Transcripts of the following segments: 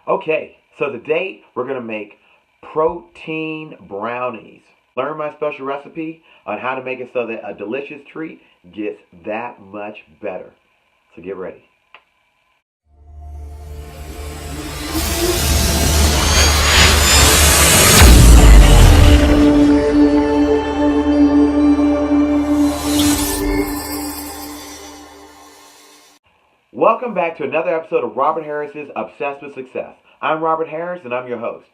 Okay, so today we're going to make protein brownies. Learn my special recipe on how to make it so that a delicious treat gets that much better. So get ready. Welcome back to another episode of Robert Harris's Obsessed with Success. I'm Robert Harris and I'm your host.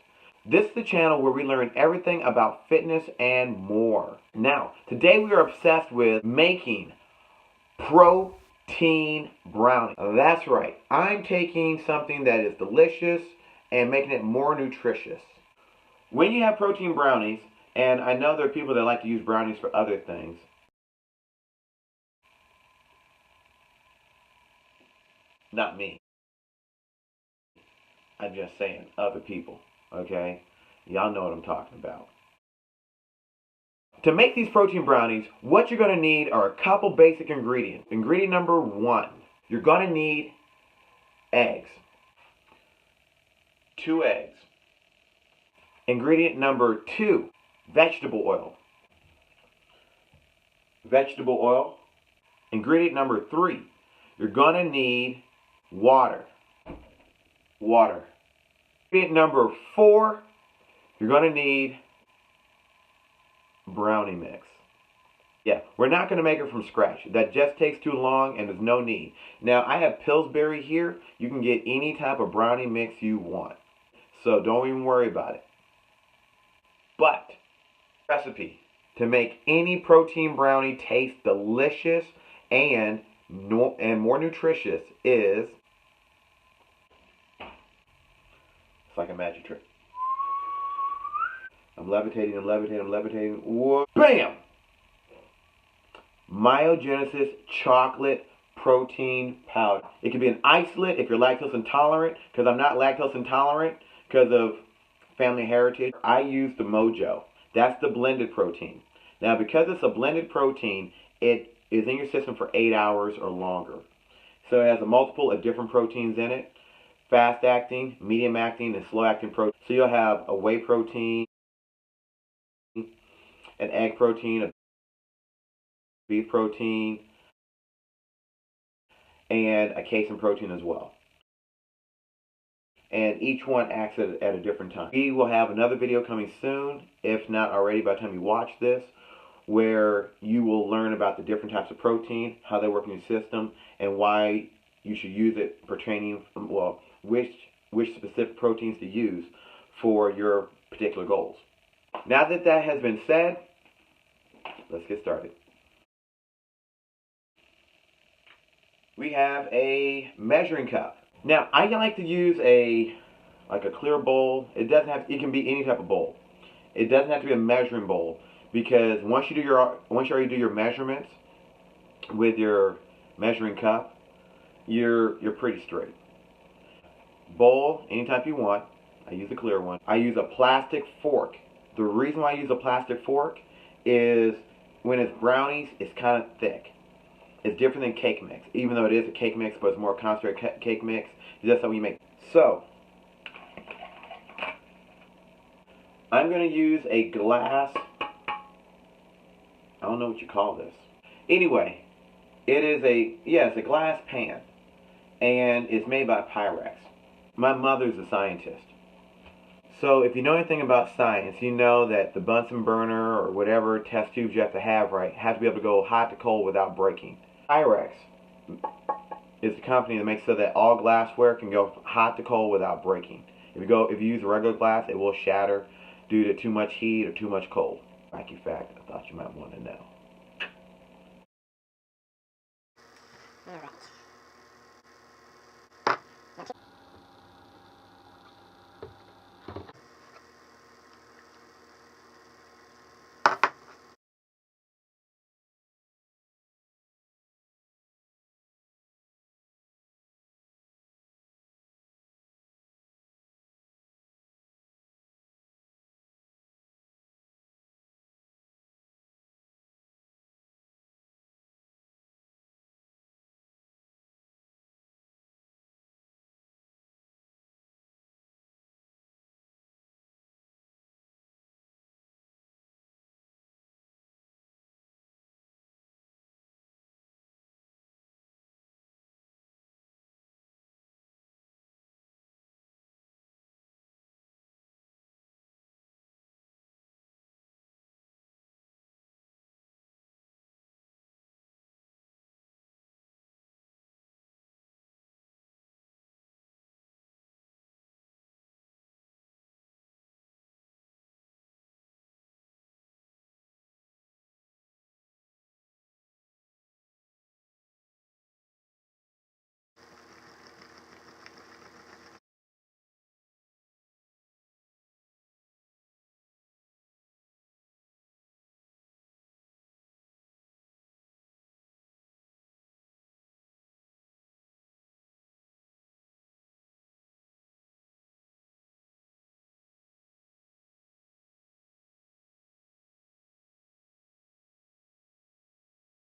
This is the channel where we learn everything about fitness and more. Now, today we are obsessed with making protein brownies. That's right. I'm taking something that is delicious and making it more nutritious. When you have protein brownies, and I know there are people that like to use brownies for other things, not me. I'm just saying, other people, okay? Y'all know what I'm talking about. To make these protein brownies, what you're going to need are a couple basic ingredients. Ingredient number one, you're going to need eggs. 2 eggs. Ingredient number 2, vegetable oil. Vegetable oil. Ingredient number 3, you're going to need water. Water. Ingredient number 4, you're going to need brownie mix. Yeah, we're not going to make it from scratch. That just takes too long and there's no need. Now, I have Pillsbury here. You can get any type of brownie mix you want. So don't even worry about it. But, recipe to make any protein brownie taste delicious and more nutritious is, it's like a magic trick. I'm levitating, I'm levitating, I'm levitating. Whoa. Bam! Myo-genesis chocolate protein powder. It can be an isolate if you're lactose intolerant, because I'm not lactose intolerant because of family heritage. I use the Mojo. That's the blended protein. Now, because it's a blended protein, it is in your system for 8 hours or longer. So it has a multiple of different proteins in it. Fast acting, medium acting, and slow acting protein. So you'll have a whey protein, an egg protein, a beef protein, and a casein protein as well. And each one acts at a different time. We will have another video coming soon, if not already by the time you watch this, where you will learn about the different types of protein, how they work in your system, and why you should use it for training, well, which specific proteins to use for your particular goals. Now that that has been said, let's get started. We have a measuring cup. Now, I like to use a clear bowl. It can be any type of bowl. It doesn't have to be a measuring bowl, because once you already do your measurements with your measuring cup, you're pretty straight. Bowl, any type you want. I use a clear one. I use a plastic fork. The reason why I use a plastic fork is when it's brownies, it's kind of thick. It's different than cake mix, even though it is a cake mix, but it's more concentrated cake mix. That's how we make. So, I'm going to use a glass, I don't know what you call this. Anyway, it's a glass pan, and it's made by Pyrex. My mother's a scientist. So if you know anything about science, you know that the Bunsen burner or whatever test tubes you have to have, right, have to be able to go hot to cold without breaking. Pyrex is the company that makes so that all glassware can go hot to cold without breaking. If you use regular glass, it will shatter due to too much heat or too much cold. Wacky fact I thought you might want to know.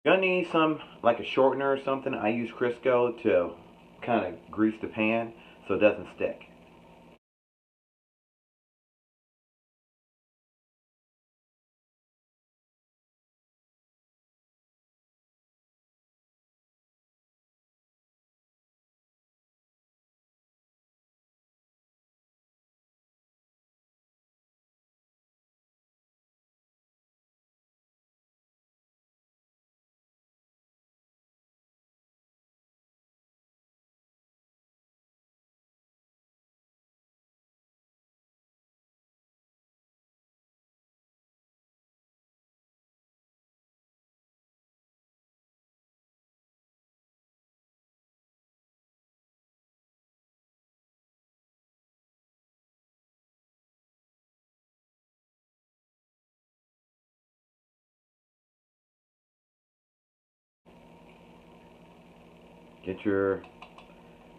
You're gonna need some, like a shortener or something. I use Crisco to kind of grease the pan so it doesn't stick.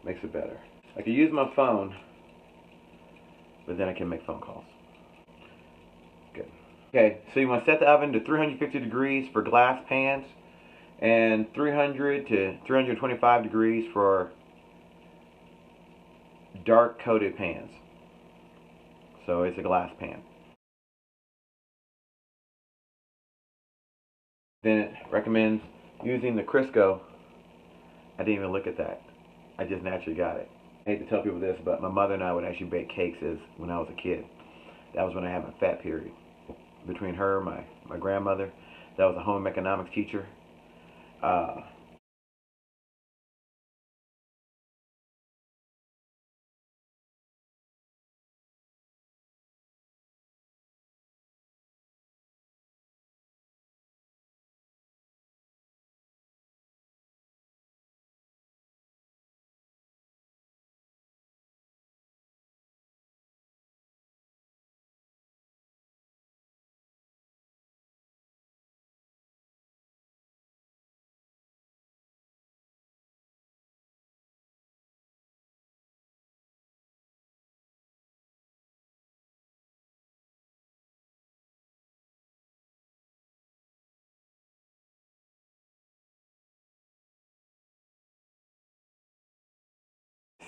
Makes it better. I can use my phone, but then I can make phone calls. Good. Okay, so you want to set the oven to 350 degrees for glass pans and 300 to 325 degrees for dark coated pans. So it's a glass pan. Then it recommends using the Crisco. I didn't even look at that. I just naturally got it. I hate to tell people this, but my mother and I would actually bake cakes as when I was a kid. That was when I had my fat period. Between her, my grandmother, that was a home economics teacher. Uh,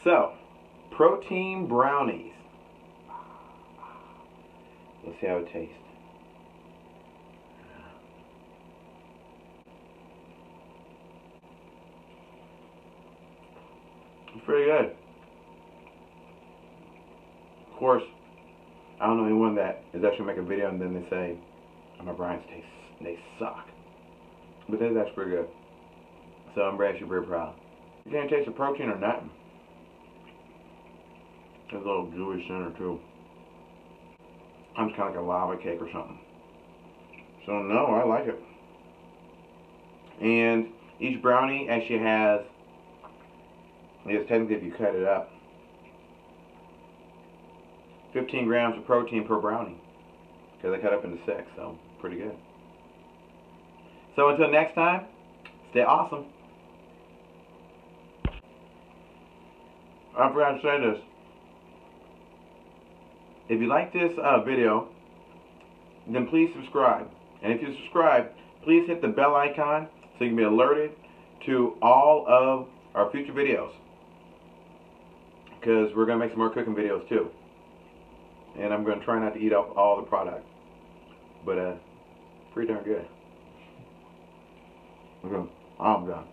so, protein brownies. Let's see how it tastes. It's pretty good. Of course, I don't know anyone that is actually make a video and then they say, oh, my brownies they suck. But this is actually pretty good. So I'm actually very proud. You can't taste the protein or nothing. There's a little gooey center too. I'm kind of like a lava cake or something. So no, I like it. And each brownie actually has, I guess technically if you cut it up, 15 grams of protein per brownie. Because I cut up into 6, so pretty good. So until next time, stay awesome. I forgot to say this. If you like this video, then please subscribe. And if you subscribe, please hit the bell icon so you can be alerted to all of our future videos. Because we're going to make some more cooking videos too. And I'm going to try not to eat up all the product. But pretty darn good. Okay, I'm done.